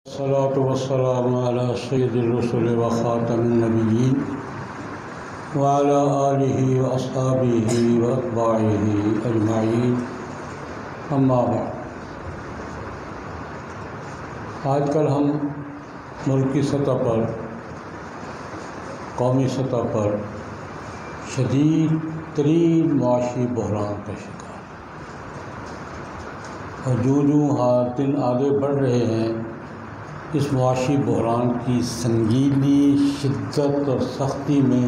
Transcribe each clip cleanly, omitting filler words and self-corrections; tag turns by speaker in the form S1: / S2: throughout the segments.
S1: الصلاة والسلام على سيد الرسل وخاتم النبيين وعلى آله وأصحابه وأتباعه أجمعين أما بعد۔ آج کل ہم ملکی سطح پر، قومی سطح پر شدید ترین معاشی بحران کا شکار، اور جو دن آگے بڑھ رہے ہیں اس معاشی بحران کی سنگینی، شدت اور سختی میں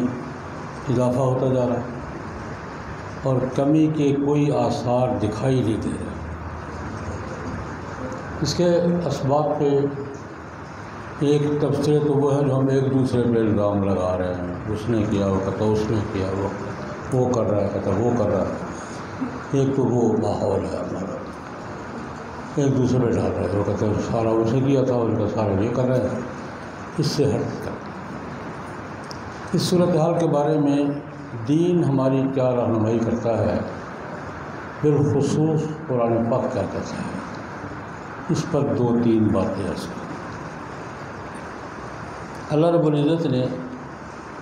S1: اضافہ ہوتا جا رہا ہے اور کمی کے کوئی آثار دکھائی نہیں دے رہے۔ اس کے اسباب پہ ایک تبصرے تو وہ ہے جو ہم ایک دوسرے پہ الزام لگا رہے ہیں، اس نے کیا، وہ کہتا اس نے کیا، وہ کر رہا ہے، کہتا وہ کر رہا ہے۔ ایک تو وہ ماحول ہے ہمارا، ایک دوسرے پہ ڈال رہے ہیں، وہ کہتے ہیں سارا اسے کیا تھا، ان کا سارا یہ کر رہے ہیں۔ اس سے ہٹ کر اس صورتحال کے بارے میں دین ہماری کیا رہنمائی کرتا ہے، بالخصوص قرآن پاک کیا کہتا ہے، اس پر دو تین باتیں ہیں۔ اللہ رب العزت نے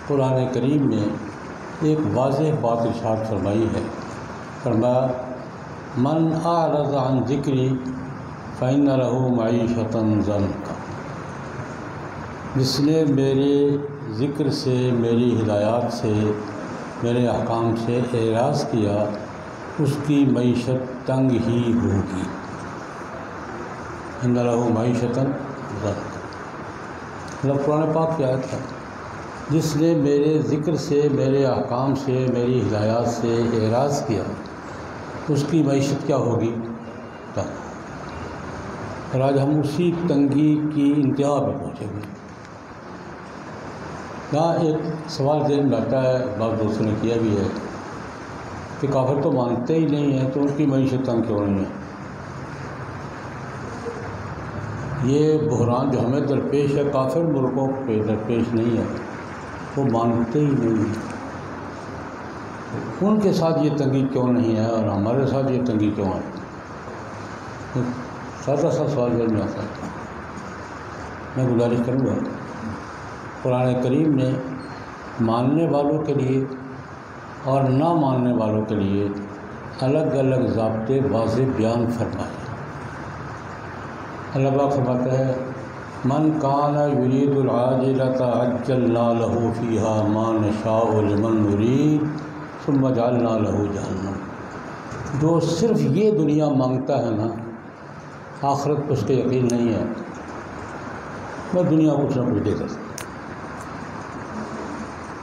S1: قرآن کریم میں ایک واضح بات ارشاد فرمائی ہے، فرمایا من اعرض عن ذکری فإن لہ معیشۃ ضنکا، جس نے میرے ذکر سے، میری ہدایات سے، میرے احکام سے اعراض کیا، اس کی معیشت تنگ ہی ہوگی۔ فإن لہ معیشۃ ضنکا، مطلب قرآن پاک کی آیت ہے، جس نے میرے ذکر سے، میرے احکام سے، میری ہدایات سے اعراض کیا، اس کی معیشت کیا ہوگی؟ تنگ۔ اور آج ہم اسی تنگی کی انتہا پہ پہنچے ہوئے۔ یہاں ایک سوال ذہن میں آتا ہے، بعض دوستوں نے کیا بھی ہے، کہ کافر تو مانتے ہی نہیں ہیں، تو ان کی معیشت تنگ کیوں نہیں ہے؟ یہ بحران جو ہمیں درپیش ہے، کافر ملکوں پہ درپیش نہیں ہے، وہ مانتے ہی نہیں ہیں۔ ان کے ساتھ یہ تنگی کیوں نہیں ہے اور ہمارے ساتھ یہ تنگی کیوں ہے؟ سادہ سا سوال ذہن میں آتا ہے۔ میں گزارش کروں گا، قرآن کریم نے ماننے والوں کے لیے اور نہ ماننے والوں کے لیے الگ الگ ضابطے واضح بیان فرمائے۔ اللہ پاک فرماتا ہے من کان یرید العاجلۃ عجلنا لہ فیہا ما نشاء لمن نرید ثم جعلنا لہ جہنم، جو صرف یہ دنیا مانگتا ہے نا، آخرت پہ اس کا یقین نہیں ہے، میں دنیا کو کچھ نہ کچھ دے سکتا۔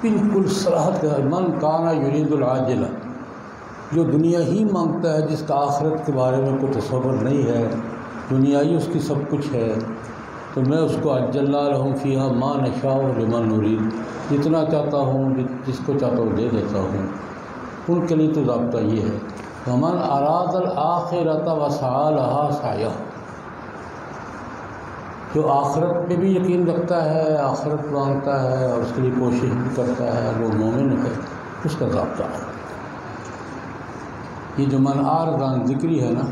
S1: بالکل صراحت کا من کانا یرید العاجلہ، جو دنیا ہی مانگتا ہے، جس کا آخرت کے بارے میں کوئی تصور نہیں ہے، دنیا ہی اس کی سب کچھ ہے، تو میں اس کو عجلنا لہم فیہا ما نشاء لمن نرید، جتنا چاہتا ہوں، جس کو چاہتا ہوں دے دیتا ہوں۔ ان کے لیے تو ضابطہ یہ ہے ومن اراد الآخرۃ وسعی لہا سعیہا، جو آخرت پہ بھی یقین رکھتا ہے، آخرت مانگتا ہے اور اس کے لیے کوشش بھی کرتا ہے، وہ مومن ہے، اس کا ضابطہ ہے۔ یہ جو من اعرض عن ذکری ہے نا،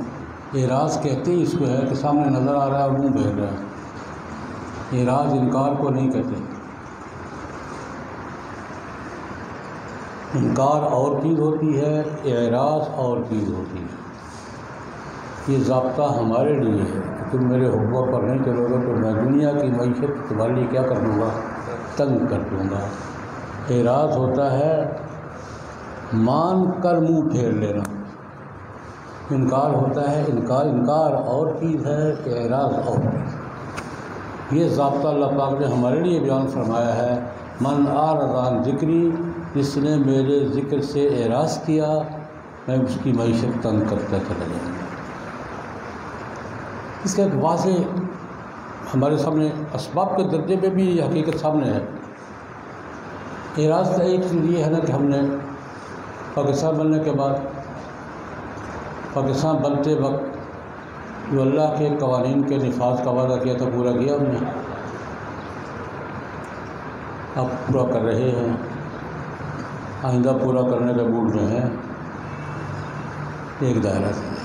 S1: اعراض کہتے ہی اس کو ہے کہ سامنے نظر آ رہا ہے اور منہ بہل رہا ہے۔ اعراض انکار کو نہیں کہتے، انکار اور چیز ہوتی ہے، اعراض اور چیز ہوتی ہے۔ یہ ضابطہ ہمارے لیے ہے کہ تم میرے حکموں پر نہیں چلو گے تو میں دنیا کی معیشت تمہارے لیے کیا کر دوں گا؟ تنگ کر دوں گا۔ اعراض ہوتا ہے مان کر منہ پھیر لینا، انکار ہوتا ہے انکار اور چیز ہے، اعراض اور چیز۔ یہ ضابطہ اللہ پاک نے ہمارے لیے بیان فرمایا ہے، من اعرض عن ذکری، جس نے میرے ذکر سے اعراض کیا، میں اس کی معیشت تنگ کرتا چلا جاؤں گا۔ اس کا ایک واضح ہمارے سامنے اسباب کے درجے میں بھی یہ حقیقت سامنے ہے۔ اعراض کا ایک چیز یہ ہے نا کہ ہم نے پاکستان بننے کے بعد، پاکستان بنتے وقت جو اللہ کے قوانین کے نفاذ کا وعدہ کیا تھا، پورا کیا ہم نے، اب پورا کر رہے ہیں، آئندہ پورا کرنے کے موڈ میں ہیں۔ ایک دائرہ سے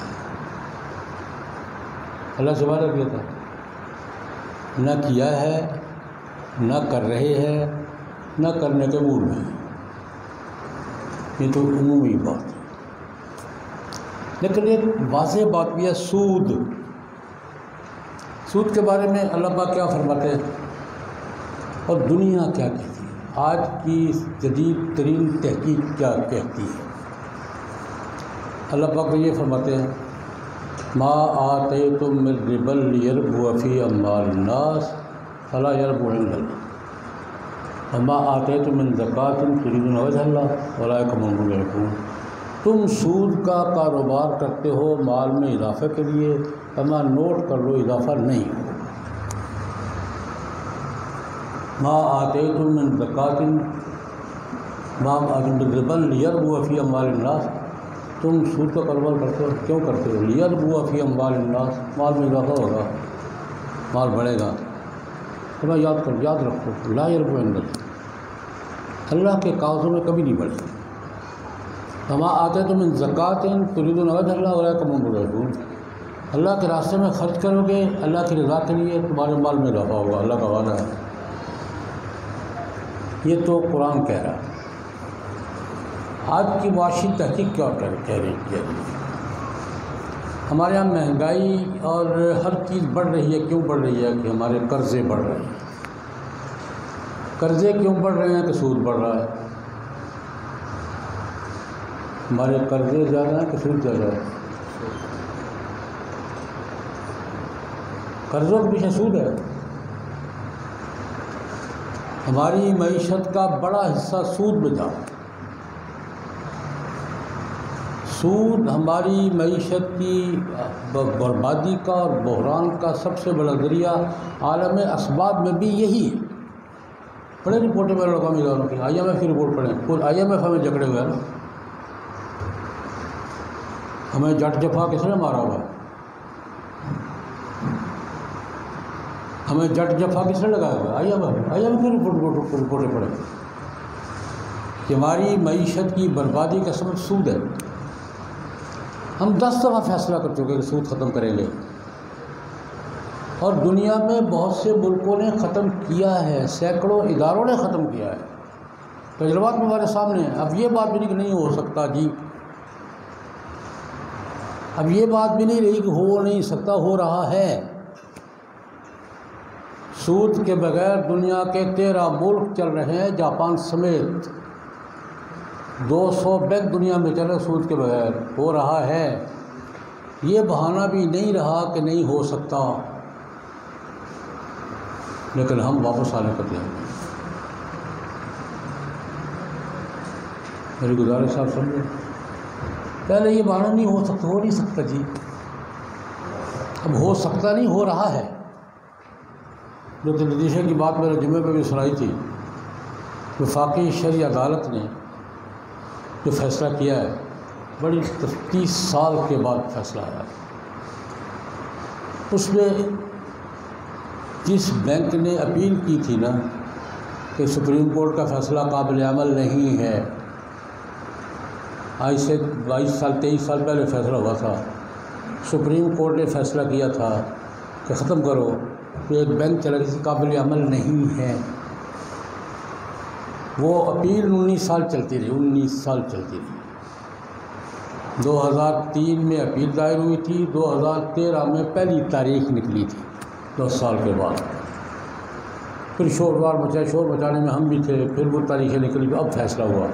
S1: اللہ سے وعدہ کیا تھا نہ کیا ہے، نہ کر رہے ہیں، نہ کرنے کے موڈ میں. یہ تو عمومی بات ہے. لیکن ایک واضح بات بھی ہے، سود کے بارے میں اللہ پاک کیا فرماتے ہیں اور دنیا کیا کہتی ہے، آج کی جدید ترین تحقیق کیا کہتی ہے. اللہ پاک یہ فرماتے ہیں، ما آتیتم من ربا لیربو فی اموال الناس فلا یربو عند اللہ وما آتیتم من زکاۃ تریدون وجہ اللہ اولئک هم المضعفون. تم سود کا کاروبار کرتے ہو مال میں اضافے کے لیے، اما نوٹ کر لو اضافہ نہیں ہو. ما آتیتم من زکاۃ ما آتیتم من ربا لیربو فی اموال الناس. تم سود کا کاروبار کرتے ہو، کیوں کرتے ہو؟ لیربو فی اموال الناس، مال میں اضافہ ہوگا، مال بڑھے گا. تو یاد رکھو، لا یربو عند اللہ کے کاغذوں میں کبھی نہیں بڑھے. وما آتیتم من زکاۃ تریدون وجہ اللہ اولئک هم المضعفون. اللہ کے راستے میں خرچ کرو گے اللہ کی رضا کے لیے، تمہارے مال میں اضافہ ہوگا، اللہ کا وعدہ ہے. یہ تو قرآن کہہ رہا ہے. آج کی معاشی تحقیق کیا کہہ رہی ہے؟ ہمارے یہاں مہنگائی اور ہر چیز بڑھ رہی ہے. کیوں بڑھ رہی ہے؟ کہ ہمارے قرضے بڑھ رہے ہیں. قرضے کیوں بڑھ رہے ہیں؟ کہ سود بڑھ رہا ہے. ہمارے قرضے زیادہ ہیں کہ سود زیادہ ہے؟ قرضوں کے پیچھے سود ہے. ہماری معیشت کا بڑا حصہ سود میں جا. سود ہماری معیشت کی بربادی کا اور بحران کا سب سے بڑا ذریعہ عالم اسباب میں بھی یہی ہے. بڑے رپورٹیں میرے اقوامی اداروں کی، آئی ایم ایف کی رپورٹ پڑھیں. خود آئی ایم ایف ہمیں جکڑے ہوئے ہیں نا. ہمیں جٹ جفا کس نے مارا ہوا ہے؟ ہمیں جٹ جفا کس نے لگایا ہوا ہے؟ آئی ایم کی رپورٹیں پڑھیں کہ ہماری معیشت کی بربادی کا سبب سود ہے. ہم 10 دفعہ فیصلہ کر چکے کہ سود ختم کریں گے، اور دنیا میں بہت سے ملکوں نے ختم کیا ہے، سینکڑوں اداروں نے ختم کیا ہے. تجربات میں ہمارے سامنے ہیں. اب یہ بات بھی نہیں کہ نہیں ہو سکتا جی، اب یہ بات بھی نہیں رہی کہ ہو نہیں سکتا، ہو رہا ہے. سود کے بغیر دنیا کے 13 ملک چل رہے ہیں، جاپان سمیت. 200 بینک دنیا میں چل رہے سود کے بغیر. ہو رہا ہے. یہ بہانہ بھی نہیں رہا کہ نہیں ہو سکتا، لیکن ہم واپس آنے کو تیار ہیں. میری گزارش صاحب سمجھے، پہلے یہ بہانہ نہیں ہو سکتا، ہو نہیں سکتا جی. اب ہو سکتا نہیں، ہو رہا ہے. جو تجدیشے کی بات میں نے جمعے پہ بھی سنائی تھی، وفاقی شرعی عدالت نے جو فیصلہ کیا ہے، بڑی 30 سال کے بعد فیصلہ آیا. اس میں جس بینک نے اپیل کی تھی نا کہ سپریم کورٹ کا فیصلہ قابل عمل نہیں ہے، آج سے 22 سال 23 سال پہلے فیصلہ ہوا تھا، سپریم کورٹ نے فیصلہ کیا تھا کہ ختم کرو، تو ایک بینک چلا کسی قابل عمل نہیں ہے. وہ اپیل 19 سال چلتی رہی، 19 سال چلتی رہی. 2003 میں اپیل دائر ہوئی تھی، 2013 میں پہلی تاریخ نکلی تھی، 10 سال کے بعد. پھر شور مچا، شور مچانے میں ہم بھی تھے، پھر وہ تاریخیں نکلی، اب فیصلہ ہوا.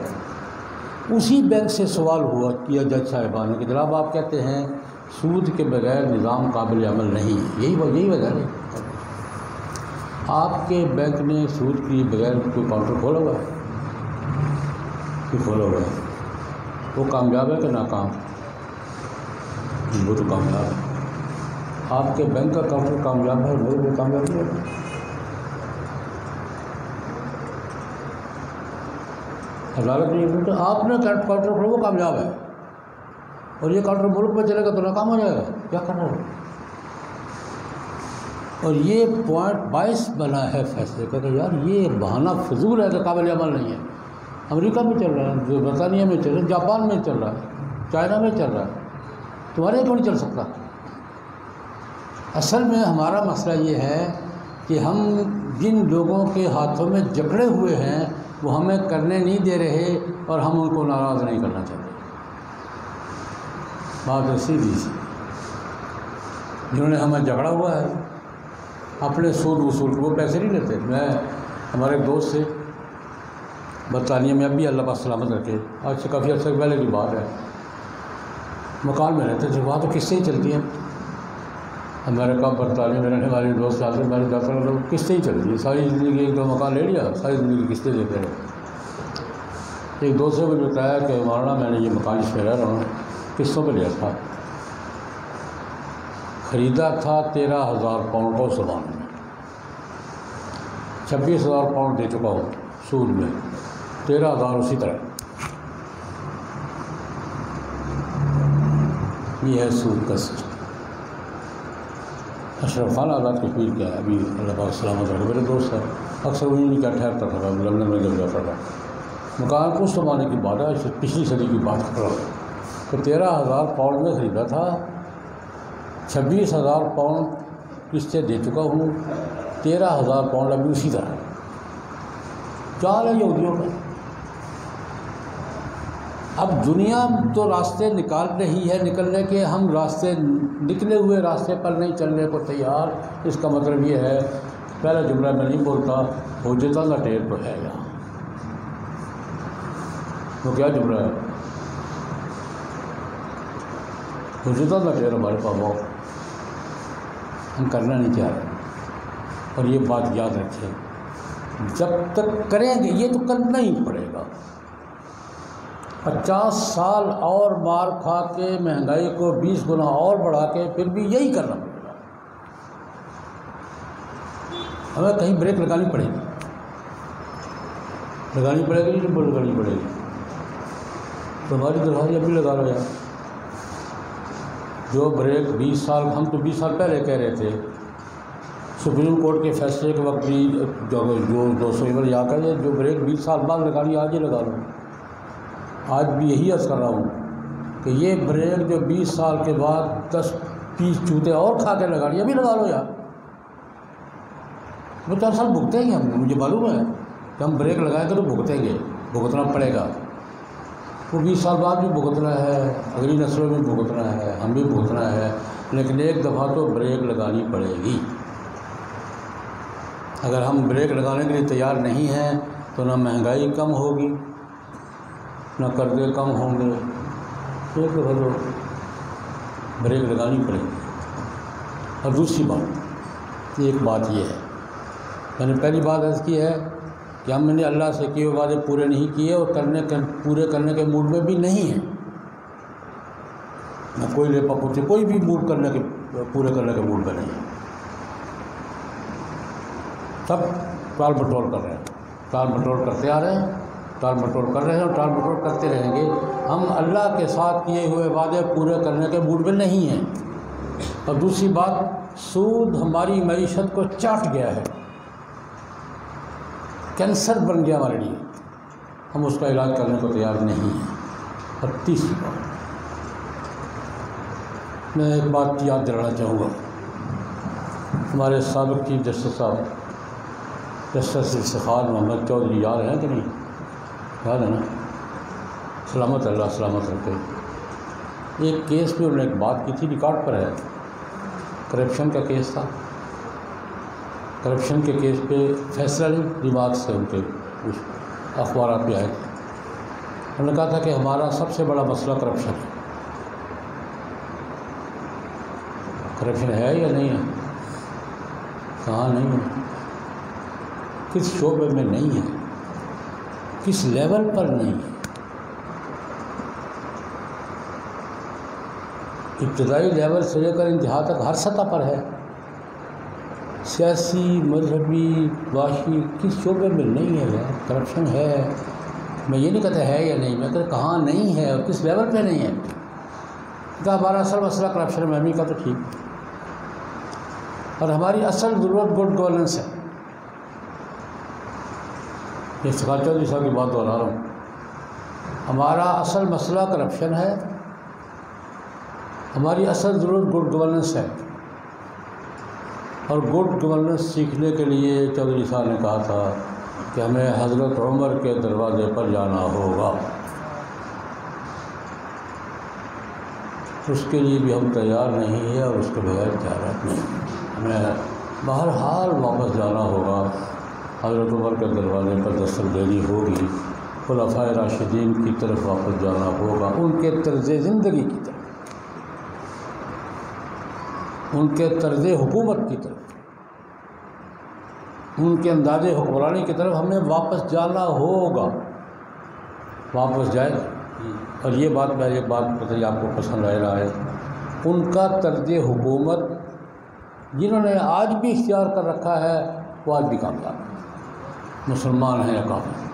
S1: اسی بینک سے سوال ہوا کیا جج صاحبان نے کہ جناب آپ کہتے ہیں سود کے بغیر نظام قابل عمل نہیں ہے، یہی وجہ ہے. آپ کے بینک نے سود کے بغیر کوئی کاؤنٹر کھولا ہوا ہے؟ کھولا ہوا ہے. وہ کامیاب ہے کہ ناکام؟ وہ تو کامیاب ہے. آپ کے بینک کا کاؤنٹر کامیاب ہے، وہ کامیاب نہیں ہے. عدالت نے یہ کہ آپ نے کاؤنٹر کھولا وہ کامیاب ہے، اور یہ کاؤنٹر ملک میں چلے گا تو ناکام ہو جائے گا. کیا کرنا ہے؟ اور یہ پوائنٹ 22 بنا ہے فیصلے کا کہ یار یہ بہانہ فضول ہے کہ قابل عمل نہیں ہے. امریکہ میں چل رہا ہے، برطانیہ میں چل رہا ہے، جاپان میں چل رہا ہے، چائنا میں چل رہا ہے، تمہارے کیوں نہیں چل سکتا؟ اصل میں ہمارا مسئلہ یہ ہے کہ ہم جن لوگوں کے ہاتھوں میں جکڑے ہوئے ہیں وہ ہمیں کرنے نہیں دے رہے اور ہم ان کو ناراض نہیں کرنا چاہتے۔ بات سیدھی سی، جنہوں نے ہمیں جکڑا ہوا ہے اپنے سود وصول کو، وہ پیسے نہیں لیتے۔ ہمارے ایک دوست سے برطانیہ میں، اب بھی اللہ پاک سلامت رکھے، آج سے کافی عرصے پہلے کی بات ہے، مکان میں رہتے تھے، وہاں تو قسطیں ہی چلتی ہیں۔ امریکہ برطانیہ میں رہنے والے دوست آتے ہیں، میں جاتا ہوں، قسطیں ہی چلتی ہیں، ساری زندگی ایک دو مکان لے لیا، ساری زندگی قسطیں دیتے رہے۔ ایک دوست سے مجھے بتایا کہ مولانا میں نے یہ مکان جس میں رہ رہا ہوں قسطوں پہ لیا تھا، خریدا تھا 13,000 پاؤنڈ کو زبان میں، 26,000 پاؤنڈ دے چکا ہوں سود میں، 13,000 اسی طرح۔ یہ ہے سود کا سسٹم۔ اشرف خان آزاد کشمیر کیا ہے، ابھی اللہ پاک سلامت رکھے، میرے دوست ہے، اکثر انہیں کیا ٹھہرتا تھا، لندن میں جب جاتا تھا۔ مکان کو اس زمانے کی بات ہے، پچھلی صدی کی بات کر رہا ہوں، تو 13,000 پاؤنڈ میں خریدا تھا، 26,000 پاؤنڈ قسطیں دے چکا ہوں، 13,000 پاؤنڈ ابھی اسی طرح۔ چال ہے یہودیوں کا۔ اب دنیا تو راستے نکال رہی ہے نکلنے کے، ہم راستے نکلے ہوئے راستے پر نہیں چلنے کو تیار۔ اس کا مطلب یہ ہے، پہلا جملہ میں نہیں بولتا، حجتہ لٹیر تو ہے یہاں۔ وہ کیا جملہ ہے؟ حجتہ لٹیر ہمارے پاس ہو، ہم کرنا نہیں چاہ رہے۔ اور یہ بات یاد رکھیں، جب تک کریں گے یہ تو کرنا ہی پڑے گا۔ 50 سال اور مار کھا کے، مہنگائی کو 20 گنا اور بڑھا کے، پھر بھی یہی کرنا پڑے گا۔ ہمیں کہیں بریک لگانی پڑے گی، لگانی پڑے گی، نہیں لگانی پڑے گی تو ہماری درخواست ابھی لگا لو یار۔ جو بریک 20 سال، ہم تو 20 سال پہلے کہہ رہے تھے، سپریم کورٹ کے فیصلے کے وقت بھی جو 200 یا کر جو بریک 20 سال بعد لگانی، آج ہی لگا لو۔ آج بھی یہی عرض کر رہا ہوں کہ یہ بریک جو 20 سال کے بعد 10-20 چوتے اور کھا کے لگانی، ابھی لگا لو یار۔ وہ 4 سال بھگتیں گے ہم، مجھے معلوم ہے کہ ہم بریک لگائیں گے تو بھگتیں گے، بھگتنا پڑے گا۔ وہ 20 سال بعد بھی بھگتنا ہے، اگلی نسلوں میں بھگتنا ہے، ہم بھی بھگتنا ہے، لیکن ایک دفعہ تو بریک لگانی پڑے گی۔ اگر ہم بریک لگانے کے لیے تیار نہیں ہیں تو نہ مہنگائی کم ہوگی، نہ قرضے کم ہوں گے۔ ایک دفعہ تو بریک لگانی پڑے گی۔ اور دوسری بات، ایک بات یہ ہے، میں نے پہلی بات عرض کی ہے کہ ہم نے اللہ سے کیے وعدے پورے نہیں کیے اور پورے کرنے کے موڈ میں بھی نہیں ہیں۔ نہ کوئی لیپا پوچھے، کوئی بھی موڈ پورے کرنے کے موڈ میں نہیں ہے۔ سب ٹال مٹول کر رہے ہیں، ٹال مٹول کرتے آ رہے ہیں، ٹال مٹول کر رہے ہیں اور ٹال مٹول کرتے رہیں گے۔ ہم اللہ کے ساتھ کیے ہوئے وعدے پورے کرنے کے موڈ میں نہیں ہیں۔ اور دوسری بات، سود ہماری معیشت کو چاٹ گیا ہے، کینسر بن گیا ہمارے لیے، ہم اس کا علاج کرنے کو تیار نہیں ہیں۔ اور تیسری بات، میں ایک بات یاد دلانا چاہوں گا، ہمارے سابق چیف جسٹس صاحب جسٹس افتخار محمد چودھری، یاد ہیں کہ نہیں؟ یاد ہے نا؟ سلامت اللہ سلامت رکھے۔ ایک کیس پہ انہوں نے ایک بات کی تھی، ریکارڈ پر ہے، کرپشن کا کیس تھا۔ کرپشن کے کیس پہ فیصلہ نہیں، ریمارکس سے ان کے کچھ اخبارات پہ آئے تھے۔ انہوں نے کہا تھا کہ ہمارا سب سے بڑا مسئلہ کرپشن ہے۔ کرپشن ہے یا نہیں ہے؟ کہاں نہیں ہے؟ کس شعبے میں نہیں ہے؟ کس لیول پر نہیں ہے؟ ابتدائی لیول سے لے کر انتہا تک ہر سطح پر ہے، سیاسی، مذہبی، معاشی، کس شعبے میں نہیں ہے یار کرپشن ہے۔ میں یہ نہیں کہتا ہے یا نہیں، میں کہتا کہاں نہیں ہے اور کس لیول پہ نہیں ہے۔ کہ ہمارا اصل مسئلہ کرپشن میں بھی کہا تو ٹھیک، اور ہماری اصل ضرورت گڈ گورننس ہے۔ افتخار چودھری صاحب کی بات دہرا رہا ہوں، ہمارا اصل مسئلہ کرپشن ہے، ہماری اصل ضرورت گڈ گورننس ہے۔ اور گڈ گورننس سیکھنے کے لیے چودھری صاحب نے کہا تھا کہ ہمیں حضرت عمر کے دروازے پر جانا ہوگا. اس کے لیے بھی ہم تیار نہیں ہیں اور اس کے بغیر تیار نہیں. ہمیں بہرحال واپس جانا ہوگا، حضرت عمر کے دروازے پر دستک دینی ہوگی، خلفائے راشدین کی طرف واپس جانا ہوگا، ان کے طرز زندگی کی طرف، ان کے طرز حکومت کی طرف، ان کے انداز حکمرانی کی طرف ہمیں واپس جانا ہوگا. واپس جائے. اور یہ بات پتہ آپ کو پسند آئے نہ آئے، ان کا طرز حکومت جنہوں نے آج بھی اختیار کر رکھا ہے وہ آج بھی کامیاب ہے، مسلمان ہیں یا کافر.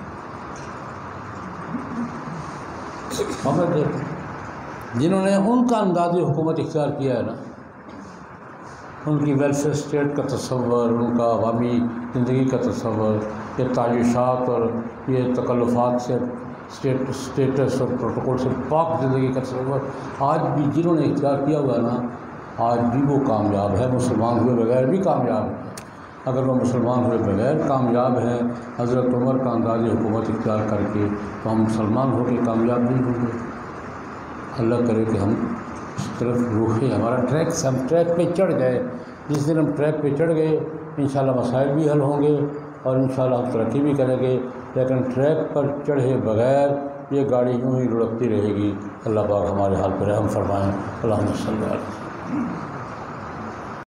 S1: جنہوں نے ان کا انداز حکومت اختیار کیا ہے نا، ان کی ویلفیئر اسٹیٹ کا تصور، ان کا عوامی زندگی کا تصور، یہ تعیشات اور یہ تکلفات سے اسٹیٹس اور پروٹوکول سے پاک زندگی کا تصور آج بھی جنہوں نے اختیار کیا ہوا ہے نا، آج بھی وہ کامیاب ہے، مسلمان ہوئے بغیر بھی کامیاب ہے. اگر وہ مسلمان ہوئے بغیر کامیاب ہیں حضرت عمر کا انداز حکومت اختیار کر کے، تو ہم مسلمان ہو کے کامیاب نہیں ہوں گے. اللہ کرے کہ ہم اس طرف روحیں، ہمارا ہم ٹریک پہ چڑھ گئے. جس دن ہم ٹریک پہ چڑھ گئے انشاءاللہ مسائل بھی حل ہوں گے اور انشاءاللہ ہم ترقی بھی کریں گے. لیکن ٹریک پر چڑھے بغیر یہ گاڑی یوں ہی لڑکتی رہے گی. اللہ پاک ہمارے حال پر رحم فرمائیں. اللہم صلی اللہ علیہ وسلم.